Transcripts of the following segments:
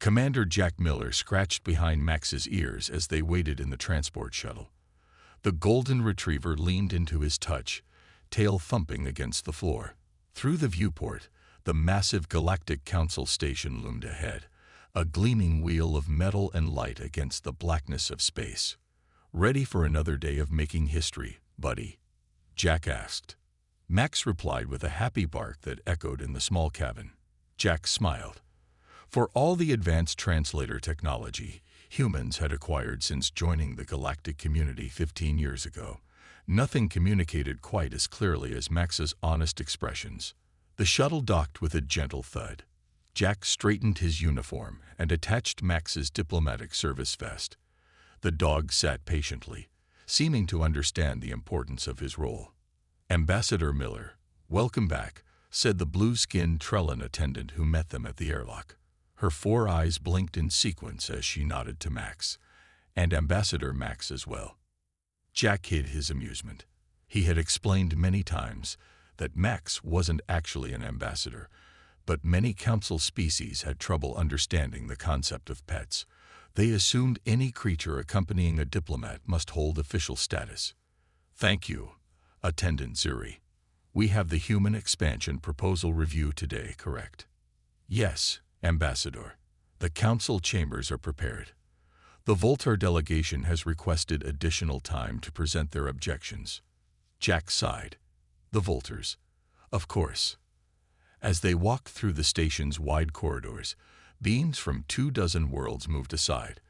Commander Jack Miller scratched behind Max's ears as they waited in the transport shuttle. The golden retriever leaned into his touch, tail thumping against the floor. Through the viewport, the massive Galactic Council station loomed ahead, a gleaming wheel of metal and light against the blackness of space. "Ready for another day of making history, buddy?" Jack asked. Max replied with a happy bark that echoed in the small cabin. Jack smiled. For all the advanced translator technology humans had acquired since joining the galactic community 15 years ago, nothing communicated quite as clearly as Max's honest expressions. The shuttle docked with a gentle thud. Jack straightened his uniform and attached Max's diplomatic service vest. The dog sat patiently, seeming to understand the importance of his role. "Ambassador Miller, welcome back," said the blue-skinned Trellin attendant who met them at the airlock. Her 4 eyes blinked in sequence as she nodded to Max, and Ambassador Max as well. Jack hid his amusement. He had explained many times that Max wasn't actually an ambassador, but many council species had trouble understanding the concept of pets. They assumed any creature accompanying a diplomat must hold official status. "Thank you, Attendant Zuri. We have the human expansion proposal review today, correct?" "Yes, Ambassador. The council chambers are prepared. The Voltar delegation has requested additional time to present their objections." Jack sighed. The Voltars, of course. As they walked through the station's wide corridors, beings from 24 worlds moved aside,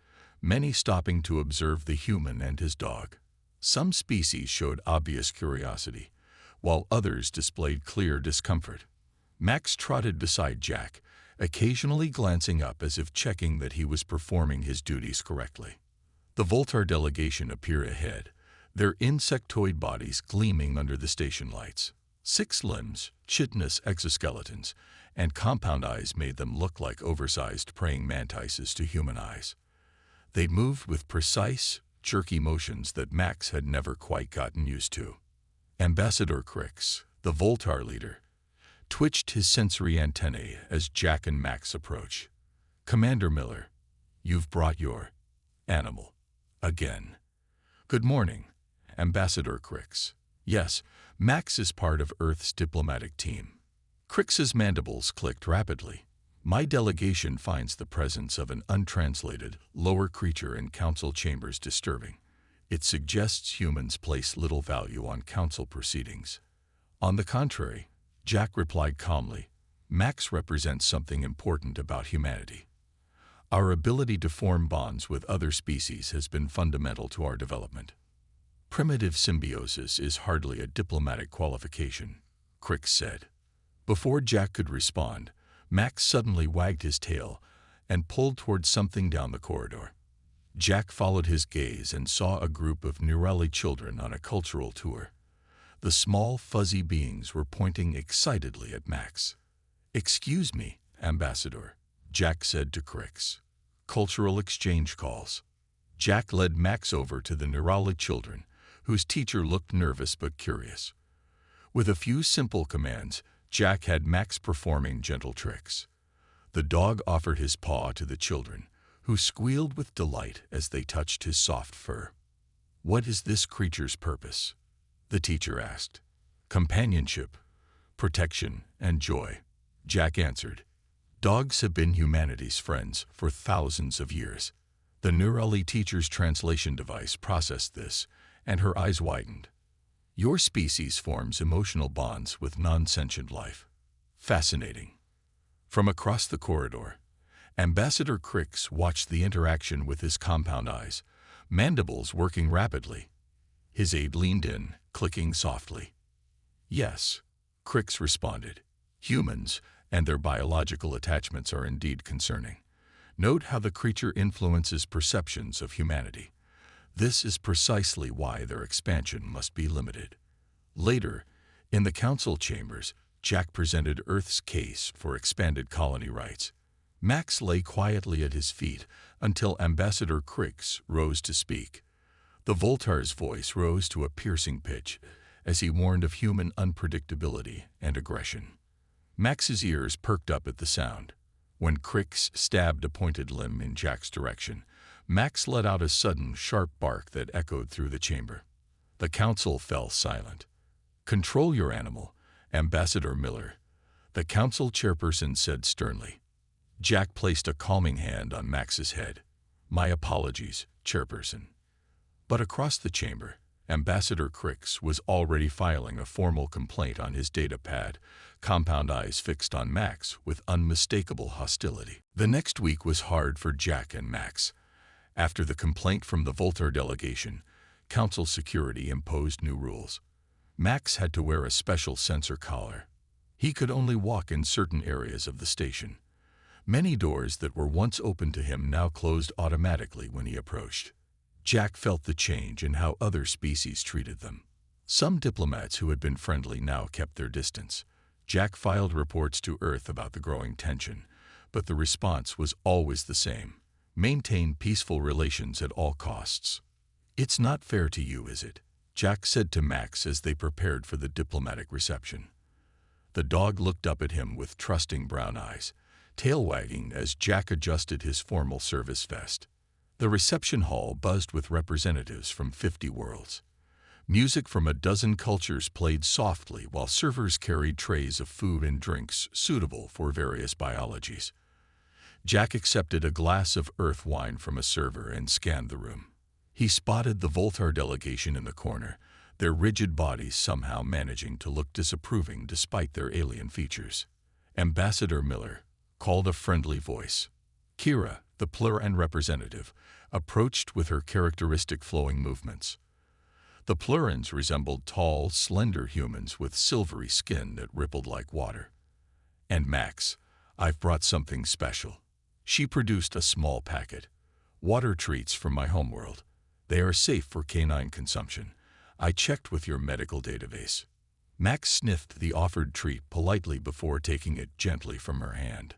many stopping to observe the human and his dog. Some species showed obvious curiosity, while others displayed clear discomfort. Max trotted beside Jack, occasionally glancing up as if checking that he was performing his duties correctly. The Voltar delegation appeared ahead, their insectoid bodies gleaming under the station lights. 6 limbs, chitinous exoskeletons, and compound eyes made them look like oversized praying mantises to human eyes. They moved with precise, jerky motions that Max had never quite gotten used to. Ambassador Crix, the Voltar leader, twitched his sensory antennae as Jack and Max approached. "Commander Miller, you've brought your animal again." "Good morning, Ambassador Crix." "Yes, Max is part of Earth's diplomatic team." Crix's mandibles clicked rapidly. "My delegation finds the presence of an untranslated, lower creature in council chambers disturbing. It suggests humans place little value on council proceedings." "On the contrary," Jack replied calmly, "Max represents something important about humanity. Our ability to form bonds with other species has been fundamental to our development." "Primitive symbiosis is hardly a diplomatic qualification," Crix said. Before Jack could respond, Max suddenly wagged his tail and pulled towards something down the corridor. Jack followed his gaze and saw a group of Nurali children on a cultural tour. The small, fuzzy beings were pointing excitedly at Max. "Excuse me, Ambassador," Jack said to Crix. "Cultural exchange calls." Jack led Max over to the Nurali children, whose teacher looked nervous but curious. With a few simple commands, Jack had Max performing gentle tricks. The dog offered his paw to the children, who squealed with delight as they touched his soft fur. "What is this creature's purpose?" the teacher asked. "Companionship, protection, and joy," Jack answered. "Dogs have been humanity's friends for thousands of years." The Nurali teacher's translation device processed this, and her eyes widened. "Your species forms emotional bonds with non-sentient life. Fascinating." From across the corridor, Ambassador Crix watched the interaction with his compound eyes, mandibles working rapidly. His aide leaned in, clicking softly. "Yes," Crix responded. "Humans and their biological attachments are indeed concerning. Note how the creature influences perceptions of humanity. This is precisely why their expansion must be limited." Later, in the council chambers, Jack presented Earth's case for expanded colony rights. Max lay quietly at his feet until Ambassador Crix rose to speak. The Voltar's voice rose to a piercing pitch as he warned of human unpredictability and aggression. Max's ears perked up at the sound. When Crix stabbed a pointed limb in Jack's direction, Max let out a sudden, sharp bark that echoed through the chamber. The council fell silent. "Control your animal, Ambassador Miller," the council chairperson said sternly. Jack placed a calming hand on Max's head. "My apologies, Chairperson." But across the chamber, Ambassador Crix was already filing a formal complaint on his data pad, compound eyes fixed on Max with unmistakable hostility. The next week was hard for Jack and Max. After the complaint from the Voltar delegation, Council security imposed new rules. Max had to wear a special sensor collar. He could only walk in certain areas of the station. Many doors that were once open to him now closed automatically when he approached. Jack felt the change in how other species treated them. Some diplomats who had been friendly now kept their distance. Jack filed reports to Earth about the growing tension, but the response was always the same: maintain peaceful relations at all costs. "It's not fair to you, is it?" Jack said to Max as they prepared for the diplomatic reception. The dog looked up at him with trusting brown eyes, tail wagging as Jack adjusted his formal service vest. The reception hall buzzed with representatives from 50 worlds. Music from a dozen cultures played softly while servers carried trays of food and drinks suitable for various biologies. Jack accepted a glass of earth wine from a server and scanned the room. He spotted the Voltar delegation in the corner, their rigid bodies somehow managing to look disapproving despite their alien features. Ambassador Miller called a friendly voice. Kira, the Pluran representative, approached with her characteristic flowing movements. The Plurans resembled tall, slender humans with silvery skin that rippled like water. "And Max, I've brought something special." She produced a small packet. "Water treats from my homeworld. They are safe for canine consumption. I checked with your medical database." Max sniffed the offered treat politely before taking it gently from her hand.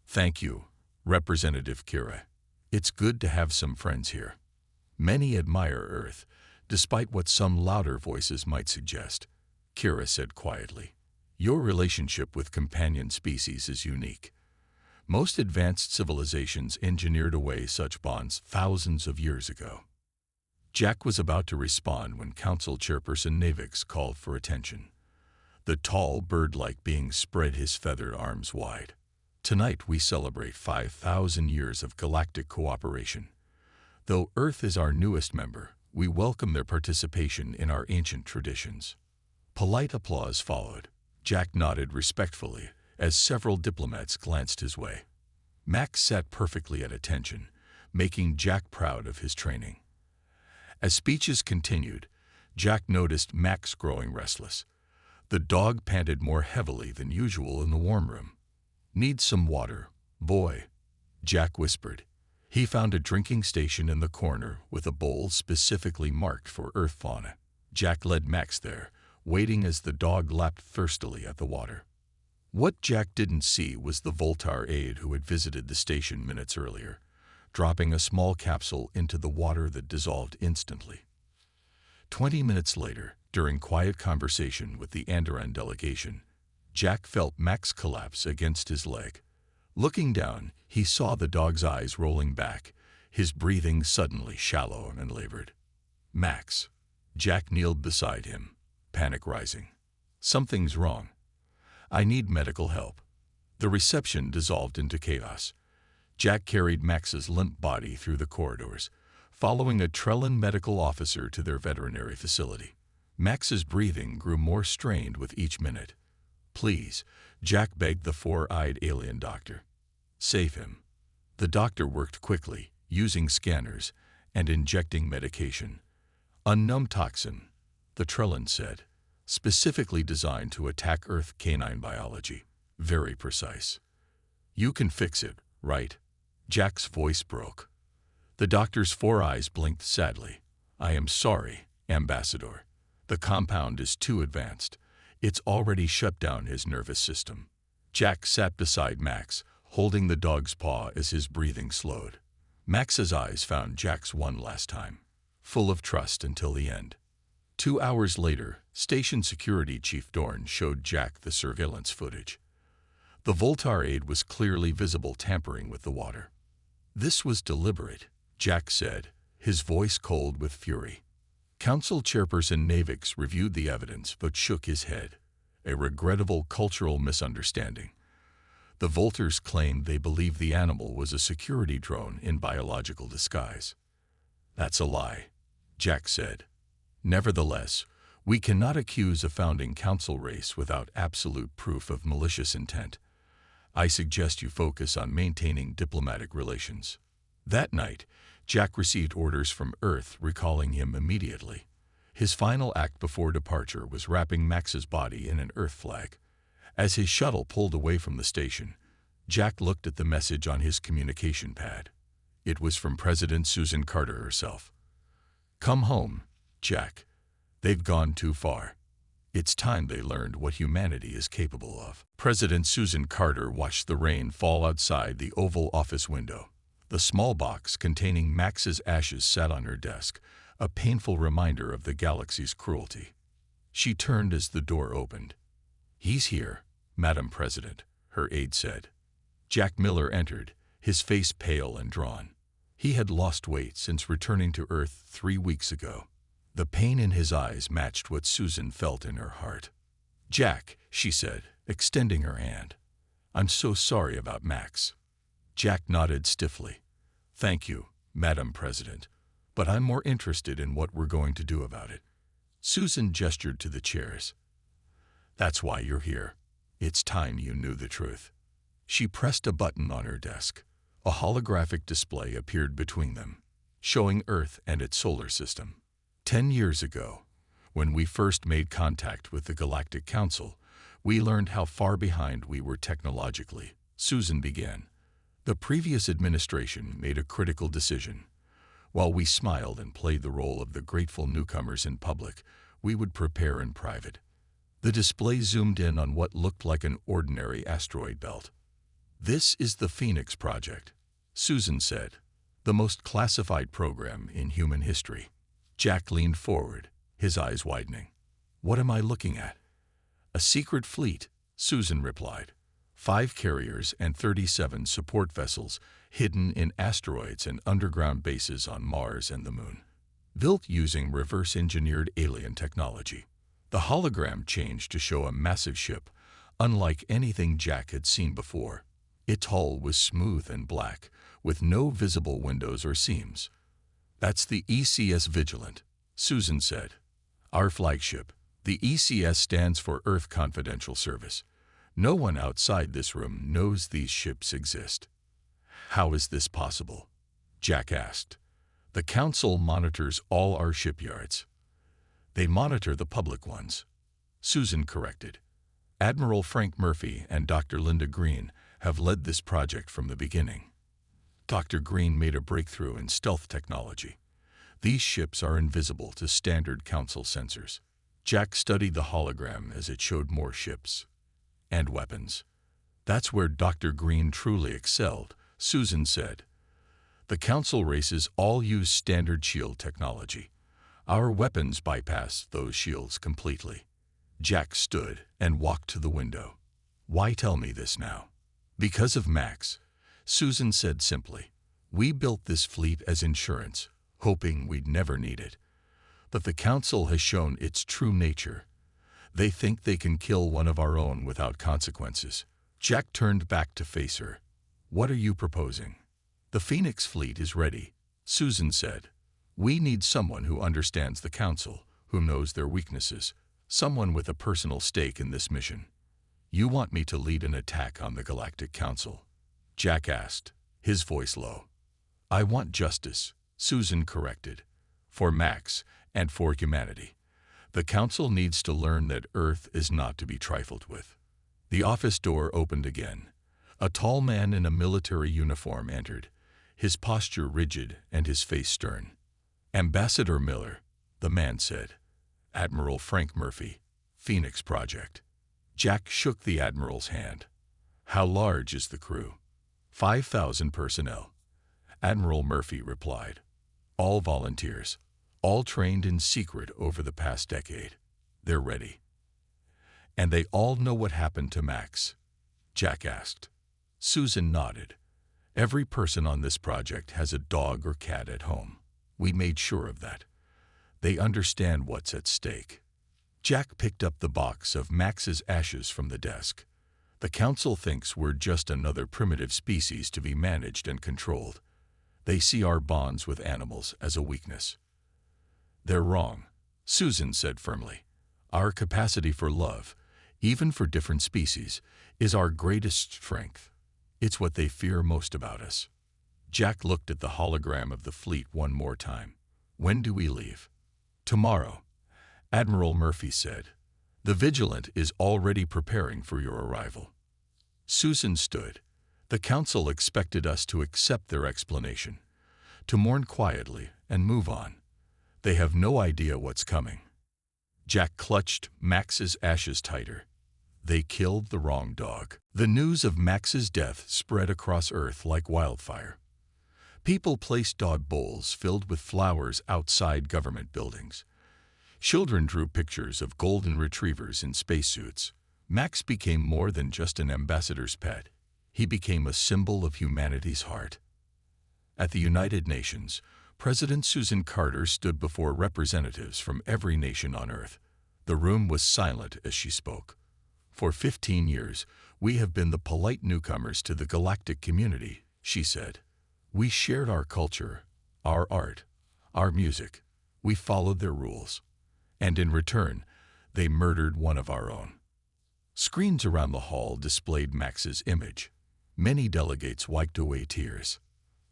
"Thank you, Representative Kira. It's good to have some friends here. Many admire Earth, despite what some louder voices might suggest," Kira said quietly. "Your relationship with companion species is unique. Most advanced civilizations engineered away such bonds thousands of years ago." Jack was about to respond when Council Chairperson Navix called for attention. The tall, bird-like being spread his feathered arms wide. "Tonight we celebrate 5,000 years of galactic cooperation. Though Earth is our newest member, we welcome their participation in our ancient traditions." Polite applause followed. Jack nodded respectfully as several diplomats glanced his way. Max sat perfectly at attention, making Jack proud of his training. As speeches continued, Jack noticed Max growing restless. The dog panted more heavily than usual in the warm room. "Need some water, boy," Jack whispered. He found a drinking station in the corner with a bowl specifically marked for Earth fauna. Jack led Max there, waiting as the dog lapped thirstily at the water. What Jack didn't see was the Voltar aide who had visited the station minutes earlier, dropping a small capsule into the water that dissolved instantly. 20 minutes later, during quiet conversation with the Andoran delegation, Jack felt Max collapse against his leg. Looking down, he saw the dog's eyes rolling back, his breathing suddenly shallow and labored. "Max." Jack kneeled beside him, panic rising. "Something's wrong. I need medical help." The reception dissolved into chaos. Jack carried Max's limp body through the corridors, following a Trellan medical officer to their veterinary facility. Max's breathing grew more strained with each minute. "Please," Jack begged the four-eyed alien doctor. "Save him." The doctor worked quickly, using scanners and injecting medication. "Unknown toxin," the Trellan said, "specifically designed to attack Earth canine biology. Very precise. You can fix it, right?" Jack's voice broke. The doctor's four eyes blinked sadly. "I am sorry, Ambassador. The compound is too advanced. It's already shut down his nervous system." Jack sat beside Max, holding the dog's paw as his breathing slowed. Max's eyes found Jack's one last time, full of trust until the end. 2 hours later, Station Security Chief Dorn showed Jack the surveillance footage. The Voltar aide was clearly visible tampering with the water. This was deliberate, Jack said, his voice cold with fury. Council Chairperson Navix reviewed the evidence but shook his head. A regrettable cultural misunderstanding. The Voltars claimed they believed the animal was a security drone in biological disguise. That's a lie, Jack said. Nevertheless, we cannot accuse a founding council race without absolute proof of malicious intent. I suggest you focus on maintaining diplomatic relations. That night, Jack received orders from Earth recalling him immediately. His final act before departure was wrapping Max's body in an Earth flag. As his shuttle pulled away from the station, Jack looked at the message on his communication pad. It was from President Susan Carter herself. Come home, Jack. They've gone too far. It's time they learned what humanity is capable of. President Susan Carter watched the rain fall outside the Oval Office window. The small box containing Max's ashes sat on her desk, a painful reminder of the galaxy's cruelty. She turned as the door opened. He's here, Madam President, her aide said. Jack Miller entered, his face pale and drawn. He had lost weight since returning to Earth 3 weeks ago. The pain in his eyes matched what Susan felt in her heart. Jack, she said, extending her hand. I'm so sorry about Max. Jack nodded stiffly. Thank you, Madam President, but I'm more interested in what we're going to do about it. Susan gestured to the chairs. That's why you're here. It's time you knew the truth. She pressed a button on her desk. A holographic display appeared between them, showing Earth and its solar system. 10 years ago, when we first made contact with the Galactic Council, we learned how far behind we were technologically. Susan began. The previous administration made a critical decision. While we smiled and played the role of the grateful newcomers in public, we would prepare in private. The display zoomed in on what looked like an ordinary asteroid belt. This is the Phoenix Project, Susan said, the most classified program in human history. Jack leaned forward, his eyes widening. What am I looking at? A secret fleet, Susan replied. 5 carriers and 37 support vessels hidden in asteroids and underground bases on Mars and the Moon. Built using reverse-engineered alien technology. The hologram changed to show a massive ship, unlike anything Jack had seen before. Its hull was smooth and black, with no visible windows or seams. That's the ECS Vigilant, Susan said. Our flagship. The ECS stands for Earth Confidential Service. No one outside this room knows these ships exist. How is this possible? Jack asked. The Council monitors all our shipyards. They monitor the public ones, Susan corrected. Admiral Frank Murphy and Dr. Linda Green have led this project from the beginning. Dr. Green made a breakthrough in stealth technology. These ships are invisible to standard Council sensors. Jack studied the hologram as it showed more ships and weapons. That's where Dr. Green truly excelled, Susan said. The Council races all use standard shield technology. Our weapons bypass those shields completely. Jack stood and walked to the window. Why tell me this now? Because of Max, Susan said simply. We built this fleet as insurance, hoping we'd never need it. But the Council has shown its true nature. They think they can kill one of our own without consequences. Jack turned back to face her. What are you proposing? The Phoenix fleet is ready, Susan said. We need someone who understands the Council, who knows their weaknesses, someone with a personal stake in this mission. You want me to lead an attack on the Galactic Council? Jack asked, his voice low. I want justice, Susan corrected, for Max and for humanity. The Council needs to learn that Earth is not to be trifled with. The office door opened again. A tall man in a military uniform entered, his posture rigid and his face stern. Ambassador Miller, the man said. Admiral Frank Murphy, Phoenix Project. Jack shook the Admiral's hand. How large is the crew? 5,000 personnel. Admiral Murphy replied. All volunteers, all trained in secret over the past decade. They're ready. And they all know what happened to Max. Jack asked. Susan nodded. Every person on this project has a dog or cat at home. We made sure of that. They understand what's at stake. Jack picked up the box of Max's ashes from the desk. The council thinks we're just another primitive species to be managed and controlled. They see our bonds with animals as a weakness. They're wrong, Susan said firmly. Our capacity for love, even for different species, is our greatest strength. It's what they fear most about us. Jack looked at the hologram of the fleet one more time. When do we leave? Tomorrow, Admiral Murphy said. The Vigilant is already preparing for your arrival. Susan stood. The council expected us to accept their explanation, to mourn quietly and move on. They have no idea what's coming. Jack clutched Max's ashes tighter. They killed the wrong dog. The news of Max's death spread across Earth like wildfire. People placed dog bowls filled with flowers outside government buildings. Children drew pictures of golden retrievers in spacesuits. Max became more than just an ambassador's pet. He became a symbol of humanity's heart. At the United Nations, President Susan Carter stood before representatives from every nation on Earth. The room was silent as she spoke. For 15 years, we have been the polite newcomers to the galactic community, she said. We shared our culture, our art, our music. We followed their rules. And in return, they murdered one of our own. Screens around the hall displayed Max's image. Many delegates wiped away tears.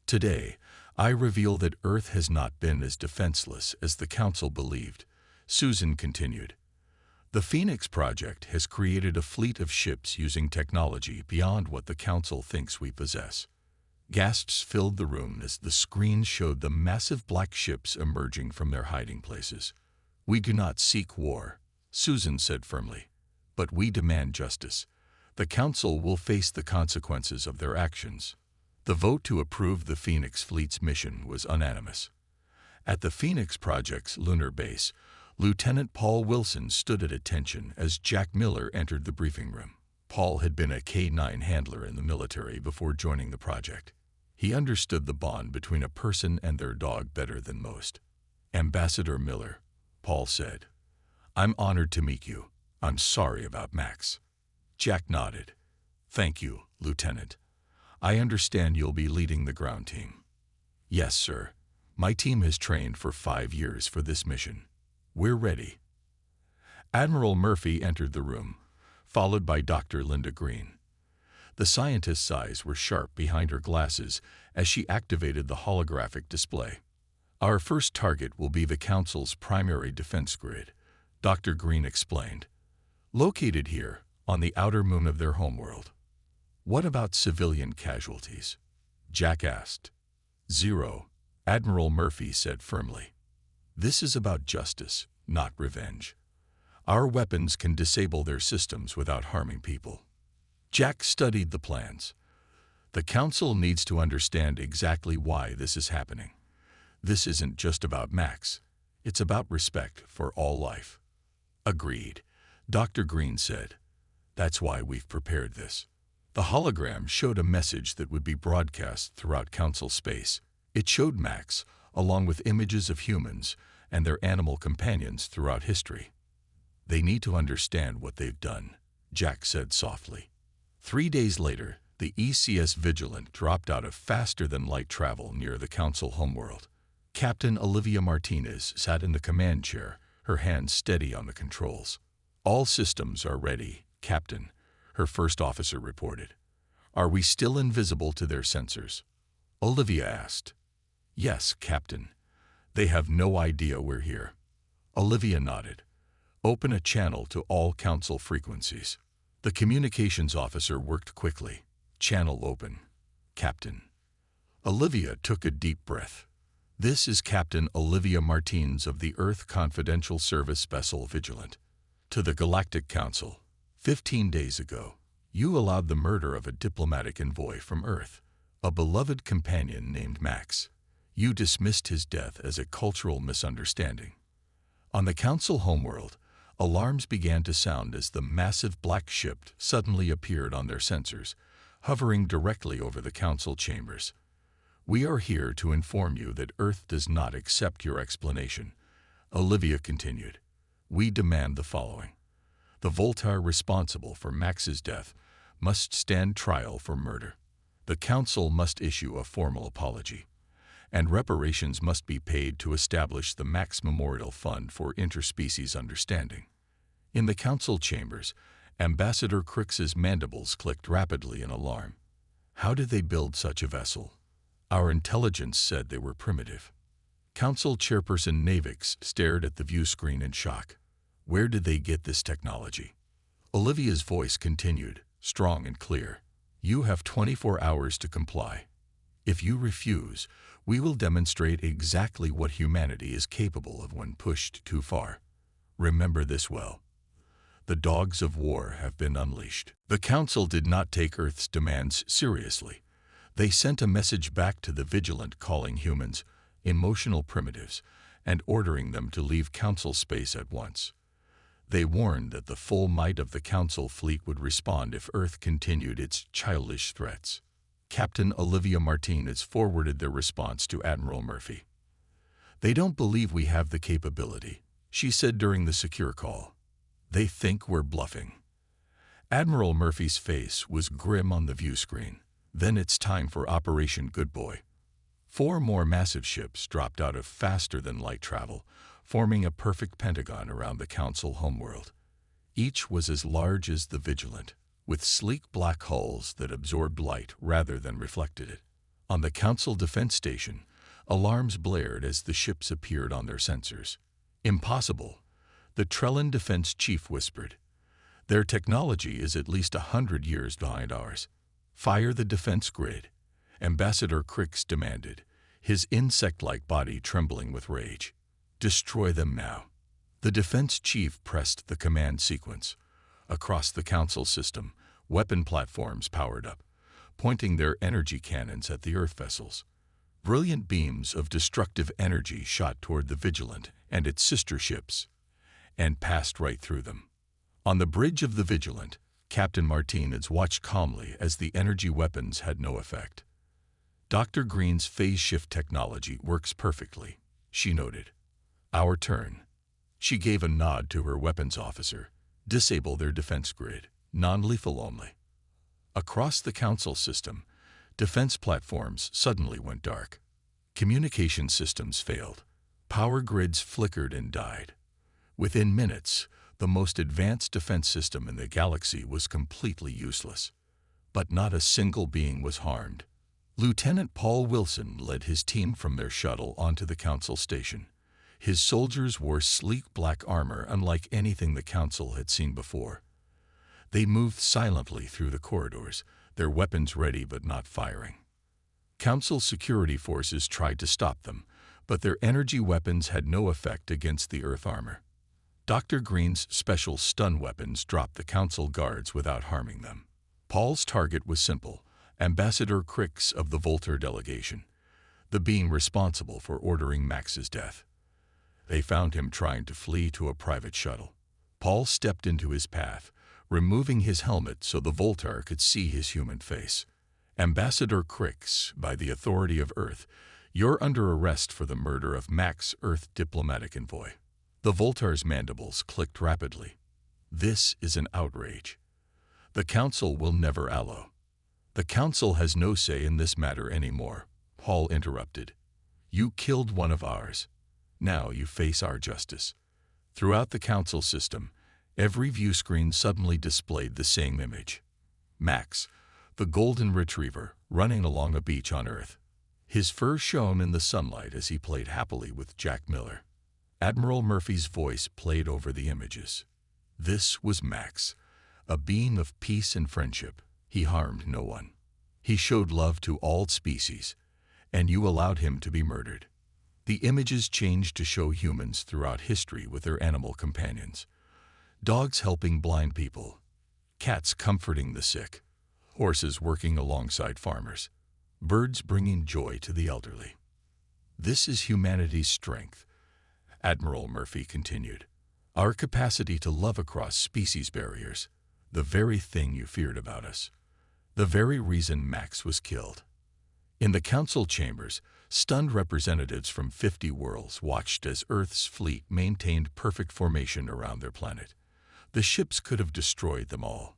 Today, I reveal that Earth has not been as defenseless as the Council believed, Susan continued. The Phoenix Project has created a fleet of ships using technology beyond what the Council thinks we possess. Gasps filled the room as the screens showed the massive black ships emerging from their hiding places. We do not seek war, Susan said firmly, but we demand justice. The Council will face the consequences of their actions. The vote to approve the Phoenix Fleet's mission was unanimous. At the Phoenix Project's lunar base, Lieutenant Paul Wilson stood at attention as Jack Miller entered the briefing room. Paul had been a K-9 handler in the military before joining the project. He understood the bond between a person and their dog better than most. Ambassador Miller, Paul said, I'm honored to meet you. I'm sorry about Max. Jack nodded. Thank you, Lieutenant. I understand you'll be leading the ground team. Yes, sir. My team has trained for 5 years for this mission. We're ready. Admiral Murphy entered the room, followed by Dr. Linda Green. The scientist's eyes were sharp behind her glasses as she activated the holographic display. Our first target will be the Council's primary defense grid, Dr. Green explained. Located here, on the outer moon of their homeworld. What about civilian casualties? Jack asked. 0, Admiral Murphy said firmly. This is about justice, not revenge. Our weapons can disable their systems without harming people. Jack studied the plans. The Council needs to understand exactly why this is happening. This isn't just about Max. It's about respect for all life. Agreed, Dr. Green said. That's why we've prepared this. The hologram showed a message that would be broadcast throughout Council space. It showed Max, along with images of humans and their animal companions throughout history. They need to understand what they've done, Jack said softly. 3 days later, the ECS Vigilant dropped out of faster-than-light travel near the Council homeworld. Captain Olivia Martinez sat in the command chair, her hands steady on the controls. All systems are ready, Captain, her first officer reported. Are we still invisible to their sensors? Olivia asked. Yes, Captain. They have no idea we're here. Olivia nodded. Open a channel to all Council frequencies. The communications officer worked quickly. Channel open, Captain. Olivia took a deep breath. This is Captain Olivia Martins of the Earth Confidential Service Vessel Vigilant. To the Galactic Council, 15 days ago, you allowed the murder of a diplomatic envoy from Earth, a beloved companion named Max. You dismissed his death as a cultural misunderstanding. On the Council homeworld, Alarms began to sound as the massive black ship suddenly appeared on their sensors, hovering directly over the council chambers. "We are here to inform you that Earth does not accept your explanation," Olivia continued. "We demand the following. The Voltaire responsible for Max's death must stand trial for murder. The Council must issue a formal apology, and reparations must be paid to establish the Max Memorial Fund for Interspecies Understanding." In the council chambers, Ambassador Crix's mandibles clicked rapidly in alarm. How did they build such a vessel? Our intelligence said they were primitive. Council Chairperson Navix stared at the view screen in shock. Where did they get this technology? Olivia's voice continued, strong and clear. "You have 24 hours to comply. If you refuse, we will demonstrate exactly what humanity is capable of when pushed too far. Remember this well. The dogs of war have been unleashed." The Council did not take Earth's demands seriously. They sent a message back to the Vigilant calling humans emotional primitives and ordering them to leave Council space at once. They warned that the full might of the Council fleet would respond if Earth continued its childish threats. Captain Olivia Martinez forwarded their response to Admiral Murphy. "They don't believe we have the capability," she said during the secure call. "They think we're bluffing." Admiral Murphy's face was grim on the view screen. Then it's time for Operation Good Boy. 4 more massive ships dropped out of faster-than-light travel, forming a perfect pentagon around the Council homeworld. Each was as large as the Vigilant, with sleek black hulls that absorbed light rather than reflected it. On the Council defense station, alarms blared as the ships appeared on their sensors. "Impossible," the Trellin defense chief whispered. "Their technology is at least 100 years behind ours. Fire the defense grid," Ambassador Crix demanded, his insect-like body trembling with rage. "Destroy them now." The defense chief pressed the command sequence. Across the Council system, weapon platforms powered up, pointing their energy cannons at the Earth vessels. Brilliant beams of destructive energy shot toward the Vigilant and its sister ships, and passed right through them. On the bridge of the Vigilant, Captain Martinez watched calmly as the energy weapons had no effect. "Dr. Green's phase shift technology works perfectly," she noted. "Our turn." She gave a nod to her weapons officer. "Disable their defense grid, non-lethal only." Across the Council system, defense platforms suddenly went dark. Communication systems failed. Power grids flickered and died. Within minutes, the most advanced defense system in the galaxy was completely useless. But not a single being was harmed. Lieutenant Paul Wilson led his team from their shuttle onto the Council station. His soldiers wore sleek black armor unlike anything the Council had seen before. They moved silently through the corridors, their weapons ready but not firing. Council security forces tried to stop them, but their energy weapons had no effect against the Earth armor. Dr. Green's special stun weapons dropped the Council guards without harming them. Paul's target was simple: Ambassador Crix of the Voltaire delegation, the being responsible for ordering Max's death. They found him trying to flee to a private shuttle. Paul stepped into his path, removing his helmet so the Voltaire could see his human face. "Ambassador Crix, by the authority of Earth, you're under arrest for the murder of Max, Earth diplomatic envoy." The Voltaire's mandibles clicked rapidly. "This is an outrage. The Council will never allow." "The Council has no say in this matter anymore," Paul interrupted. "You killed one of ours. Now you face our justice." Throughout the Council system, every view screen suddenly displayed the same image. Max, the golden retriever, running along a beach on Earth. His fur shone in the sunlight as he played happily with Jack Miller. Admiral Murphy's voice played over the images. This was Max, a being of peace and friendship. He harmed no one. He showed love to all species, and you allowed him to be murdered. The images changed to show humans throughout history with their animal companions. Dogs helping blind people, cats comforting the sick, horses working alongside farmers, birds bringing joy to the elderly. "This is humanity's strength," Admiral Murphy continued. Our capacity to love across species barriers, the very thing you feared about us, the very reason Max was killed. In the council chambers, stunned representatives from 50 worlds watched as Earth's fleet maintained perfect formation around their planet. The ships could have destroyed them all.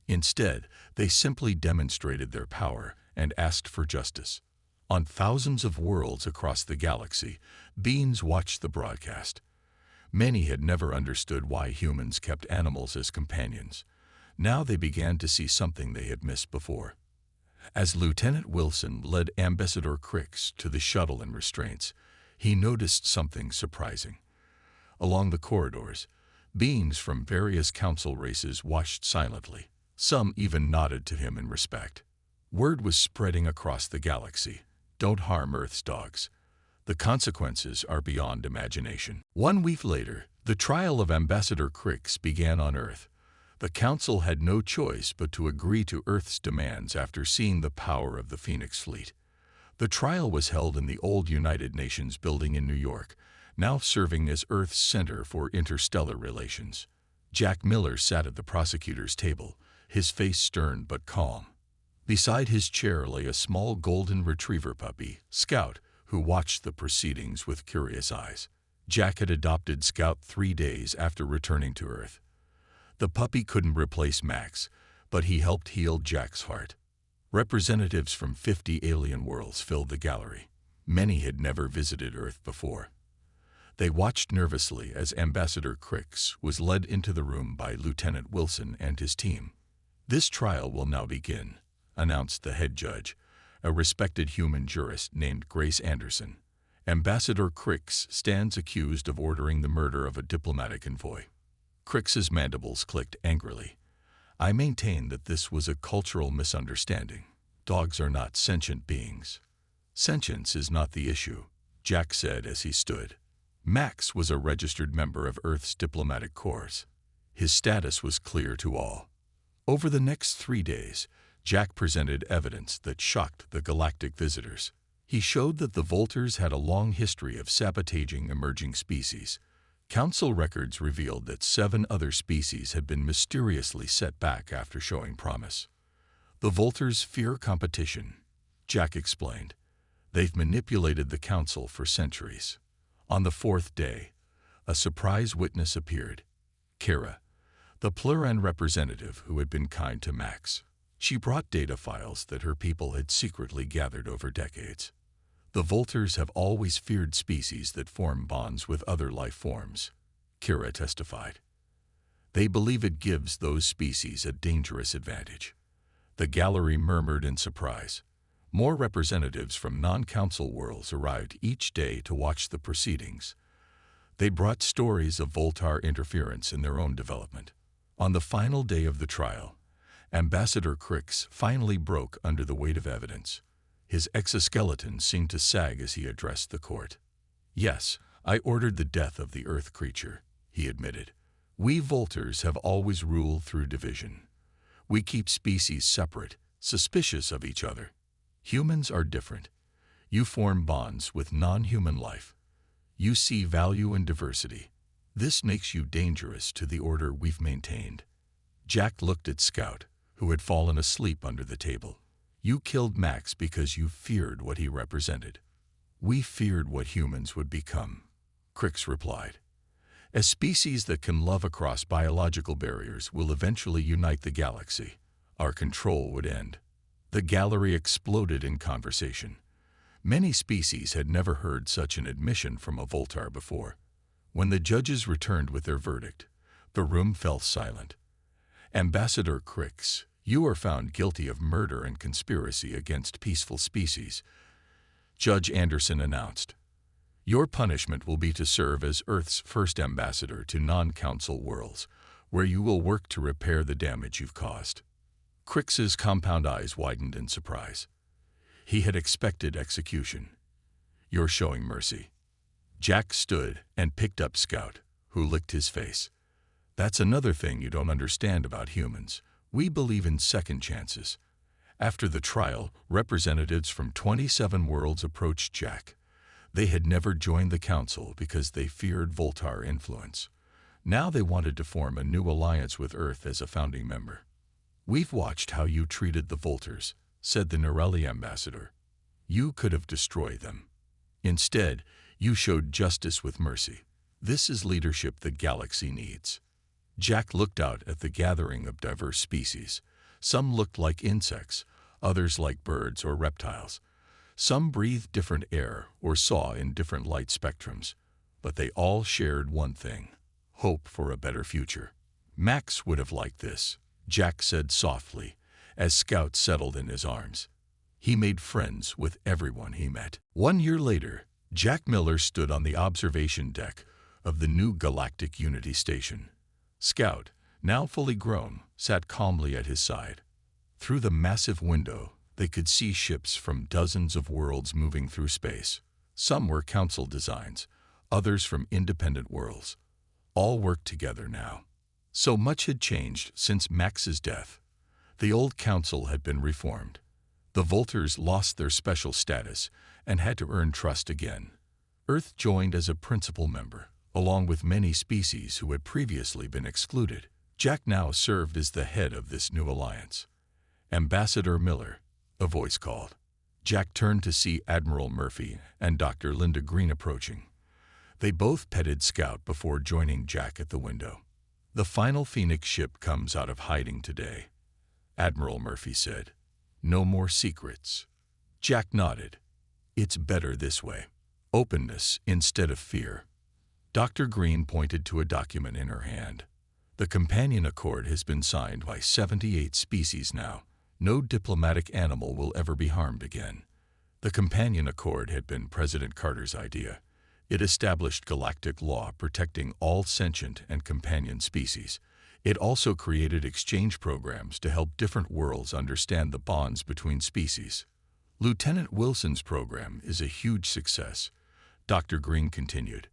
Instead, they simply demonstrated their power and asked for justice. On thousands of worlds across the galaxy, beings watched the broadcast. Many had never understood why humans kept animals as companions. Now they began to see something they had missed before. As Lieutenant Wilson led Ambassador Crix to the shuttle in restraints, he noticed something surprising. Along the corridors, beings from various council races watched silently. Some even nodded to him in respect. Word was spreading across the galaxy. Don't harm Earth's dogs. The consequences are beyond imagination. 1 week later, the trial of Ambassador Crix began on Earth. The Council had no choice but to agree to Earth's demands after seeing the power of the Phoenix Fleet. The trial was held in the old United Nations building in New York, now serving as Earth's Center for Interstellar Relations. Jack Miller sat at the prosecutor's table, his face stern but calm. Beside his chair lay a small golden retriever puppy, Scout, who watched the proceedings with curious eyes. Jack had adopted Scout 3 days after returning to Earth. The puppy couldn't replace Max, but he helped heal Jack's heart. Representatives from 50 alien worlds filled the gallery. Many had never visited Earth before. They watched nervously as Ambassador Crix was led into the room by Lieutenant Wilson and his team. "This trial will now begin," announced the head judge, a respected human jurist named Grace Anderson. Ambassador Crix stands accused of ordering the murder of a diplomatic envoy. Crix's mandibles clicked angrily. "I maintain that this was a cultural misunderstanding. Dogs are not sentient beings." "Sentience is not the issue," Jack said as he stood. Max was a registered member of Earth's diplomatic corps. His status was clear to all. Over the next 3 days, Jack presented evidence that shocked the galactic visitors. He showed that the Volters had a long history of sabotaging emerging species. Council records revealed that 7 other species had been mysteriously set back after showing promise. "The Volters fear competition," Jack explained. "They've manipulated the Council for centuries." On the 4th day, a surprise witness appeared. Kara, the Pluran representative who had been kind to Max. She brought data files that her people had secretly gathered over decades. "The Volters have always feared species that form bonds with other life forms," Kira testified. "They believe it gives those species a dangerous advantage." The gallery murmured in surprise. More representatives from non-council worlds arrived each day to watch the proceedings. They brought stories of Voltar interference in their own development. On the final day of the trial, Ambassador Crix finally broke under the weight of evidence. His exoskeleton seemed to sag as he addressed the court. "Yes, I ordered the death of the Earth creature," he admitted. "We Volters have always ruled through division. We keep species separate, suspicious of each other. Humans are different. You form bonds with non-human life. You see value in diversity. This makes you dangerous to the order we've maintained." Jack looked at Scout, who had fallen asleep under the table. "You killed Max because you feared what he represented." "We feared what humans would become," Crix replied. "A species that can love across biological barriers will eventually unite the galaxy. Our control would end." The gallery exploded in conversation. Many species had never heard such an admission from a Voltar before. When the judges returned with their verdict, the room fell silent. "Ambassador Crix, you are found guilty of murder and conspiracy against peaceful species," Judge Anderson announced. "Your punishment will be to serve as Earth's first ambassador to non-council worlds, where you will work to repair the damage you've caused." Crix's compound eyes widened in surprise. He had expected execution. "You're showing mercy." Jack stood and picked up Scout, who licked his face. "That's another thing you don't understand about humans. We believe in second chances." After the trial, representatives from 27 worlds approached Jack. They had never joined the council because they feared Voltar influence. Now they wanted to form a new alliance with Earth as a founding member. "We've watched how you treated the Volters," said the Norelli ambassador. "You could have destroyed them. Instead, you showed justice with mercy. This is leadership the galaxy needs." Jack looked out at the gathering of diverse species. Some looked like insects, others like birds or reptiles. Some breathed different air or saw in different light spectrums, but they all shared one thing: hope for a better future. "Max would have liked this," Jack said softly, as Scout settled in his arms. He made friends with everyone he met. 1 year later, Jack Miller stood on the observation deck of the new Galactic Unity Station. Scout, now fully grown, sat calmly at his side. Through the massive window, they could see ships from dozens of worlds moving through space. Some were Council designs, others from independent worlds. All worked together now. So much had changed since Max's death. The old Council had been reformed. The Volters lost their special status and had to earn trust again. Earth joined as a principal member, along with many species who had previously been excluded. Jack now served as the head of this new alliance. "Ambassador Miller," a voice called. Jack turned to see Admiral Murphy and Dr. Linda Green approaching. They both petted Scout before joining Jack at the window. "The final Phoenix ship comes out of hiding today," Admiral Murphy said. "No more secrets." Jack nodded. "It's better this way. Openness instead of fear." Dr. Green pointed to a document in her hand. "The Companion Accord has been signed by 78 species now. No diplomatic animal will ever be harmed again." The Companion Accord had been President Carter's idea. It established galactic law protecting all sentient and companion species. It also created exchange programs to help different worlds understand the bonds between species. "Lieutenant Wilson's program is a huge success," Dr. Green continued.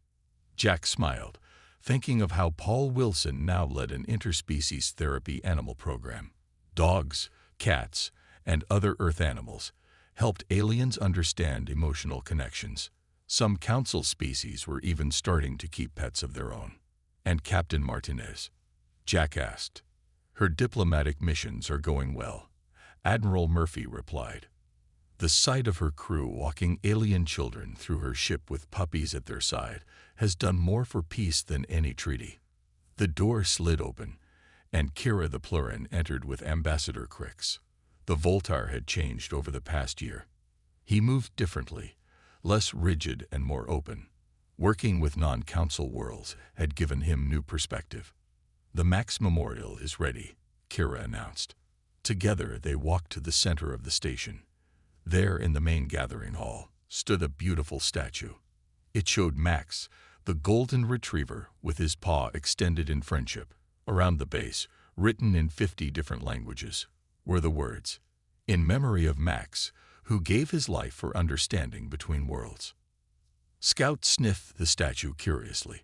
Jack smiled, thinking of how Paul Wilson now led an interspecies therapy animal program. Dogs, cats, and other Earth animals helped aliens understand emotional connections. Some Council species were even starting to keep pets of their own. "And Captain Martinez?" Jack asked. "Her diplomatic missions are going well," Admiral Murphy replied. "The sight of her crew walking alien children through her ship with puppies at their side has done more for peace than any treaty." The door slid open, and Kira the Plurin entered with Ambassador Crix. The Voltar had changed over the past year. He moved differently, less rigid and more open. Working with non-Council worlds had given him new perspective. "The Max Memorial is ready," Kira announced. Together they walked to the center of the station. There in the main gathering hall stood a beautiful statue. It showed Max, the golden retriever, with his paw extended in friendship. Around the base, written in 50 different languages, were the words, "In memory of Max, who gave his life for understanding between worlds." Scout sniffed the statue curiously,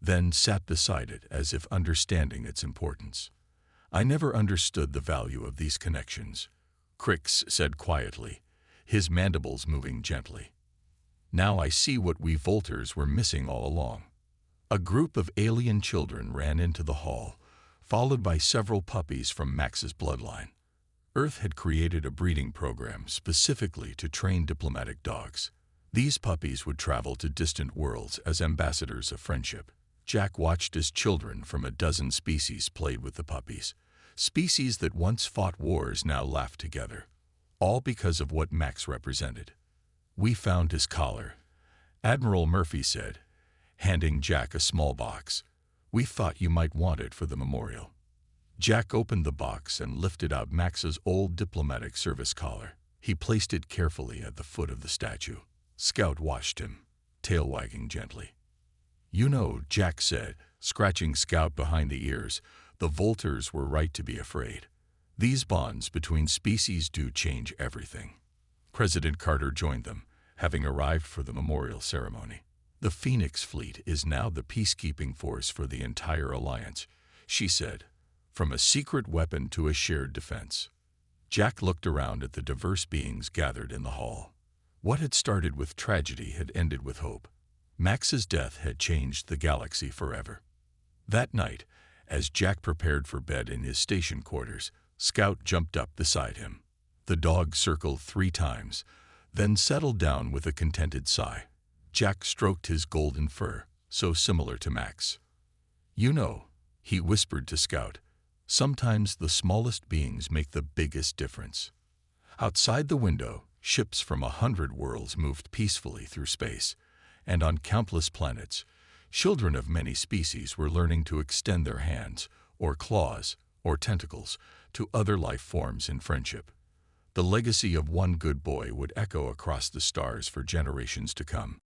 then sat beside it as if understanding its importance. "I never understood the value of these connections," Crix said quietly, his mandibles moving gently. "Now I see what we Volters were missing all along." A group of alien children ran into the hall, followed by several puppies from Max's bloodline. Earth had created a breeding program specifically to train diplomatic dogs. These puppies would travel to distant worlds as ambassadors of friendship. Jack watched as children from a dozen species played with the puppies. Species that once fought wars now laughed together, all because of what Max represented. "We found his collar," Admiral Murphy said, handing Jack a small box. "We thought you might want it for the memorial." Jack opened the box and lifted out Max's old diplomatic service collar. He placed it carefully at the foot of the statue. Scout watched him, tail wagging gently. "You know," Jack said, scratching Scout behind the ears, "the Volters were right to be afraid. These bonds between species do change everything." President Carter joined them, having arrived for the memorial ceremony. "The Phoenix Fleet is now the peacekeeping force for the entire alliance," she said, "from a secret weapon to a shared defense." Jack looked around at the diverse beings gathered in the hall. What had started with tragedy had ended with hope. Max's death had changed the galaxy forever. That night, as Jack prepared for bed in his station quarters, Scout jumped up beside him. The dog circled 3 times, then settled down with a contented sigh. Jack stroked his golden fur, so similar to Max. "You know," he whispered to Scout, "sometimes the smallest beings make the biggest difference." Outside the window, ships from 100 worlds moved peacefully through space, and on countless planets, children of many species were learning to extend their hands, or claws, or tentacles to other life forms in friendship. The legacy of one good boy would echo across the stars for generations to come.